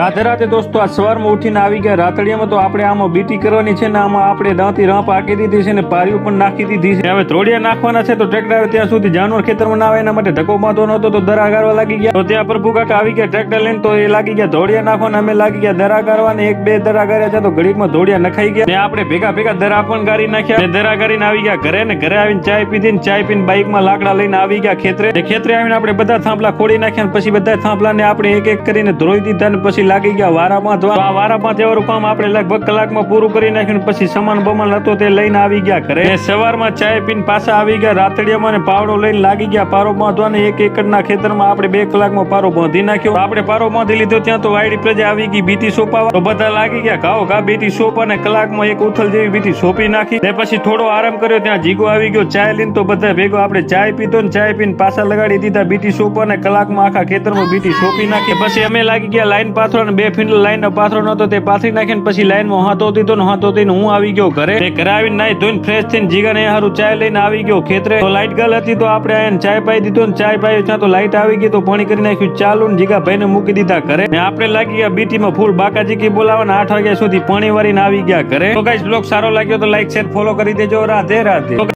રાધે રાધે દોસ્તો, આ સવારમાં ઉઠીને આવી ગયા રાતડિયામાં. તો આપણે આમાં બીટી કરવાની છે ને આમાં આપણે દાંતી રાંપ આકી દીધી છે ને પારીઓ પણ નાખી દીધી છે. હવે ધોળિયા નાખવાના છે તો ટ્રેક્ટર ત્યાં સુધી જાનવર ખેતરમાં ના આવે એના માટે ધક્કો બાંધવાનો હતો તો દરા ગારવા લાગી ગયા. તો ત્યાં પ્રભુ કાકા આવી ગયા ટ્રેક્ટર લઈને, તો એ લાગી ગયા ધોળિયા નાખવાના. અમે લાગી ગયા દરા ગારવાને. એક બે દરા ગાર્યા છે તો ઘડીકમાં ધોળિયા નખાઈ ગયા ને આપણે ભેગા ભેગા દરા પણ ગારી નાખ્યા. દરા ગારીને આવી ગયા ઘરે ને ઘરે આવીને ચાય પીધી ને ચાય પીને બાઇકમાં લાકડા લઈને આવી ગયા ખેતરે. ખેતરે આવીને આપણે બધા થાંભલા ખોડી નાખ્યા. પછી બધા થાંભલાને આપણે એક એક કરીને ધોઈ દીધા ને પછી લાગી ગયા વારા બાંધવા. આ વારા બાંધવાનું કામ આપણે લગભગ કલાકમાં પૂરું કરી નાખ્યું. પછી સામાન બમાન હતો તે લઈને આવી ગયા ઘરે. સવારમાં ચાય પીને પાછા આવી ગયા રાતડિયામાં ને પાવડો લઈને લાગી ગયા પારો બાંધવાને. એક એકરના ખેતરમાં આપણે 2 કલાકમાં પારો બાંધી નાખ્યો. આપણે પારો બાંધી લીધો ત્યાં તો વાયડી પ્રજા આવી ગઈ બીટી સોપાવા. તો બધા લાગી ગયા ઘાવ ઘા બીટી સોપ અને કલાકમાં એક ઉથલ જેવી બીટી સોપી નાખી. તે પછી થોડો આરામ કર્યો ત્યાં જીગો આવી ગયો ચાય લઈને. તો બધા ભેગો આપણે ચાય પીધો ને ચાય પીને પાછા લગાડી દીધા બીટી સોપ અને કલાકમાં આખા ખેતરમાં બીટી સોપી નાખી. પછી અમે લાગી ગયા લાઈન પાથરો ને 2 ફીંડ લાઈન પાથરો નતો તે પાથરી નાખીને પછી લાઈનમાં હાથો દીધો ને હાથો દઈને હું આવી ગયો ઘરે. ઘરે આવીને નાઈ ધોઈને ફ્રેશ થઈને જીગાને હારું ચાય લઈને આવી ગયો ખેતરે. તો લાઈટ ગલ હતી તો આપણે આને ચાય પાઈ દીધો ને ચાય પાઈ ત્યાં તો લાઈટ આવી ગઈ તો પાણી કરી નાખ્યું ચાલુ ને જીગા ભાઈને મૂકી દીધા ઘરે. ને આપણે લાગી ગયા બીટીમાં ફૂલ બાકાજી કી બોલાવવાના 8 વાગ્યા સુધી પાણી વારીને આવી ગયા ઘરે. તો ગાઈસ બ્લોગ સારો લાગ્યો તો લાઈક શેર ફોલો કરી દેજો. રાધે રાધે.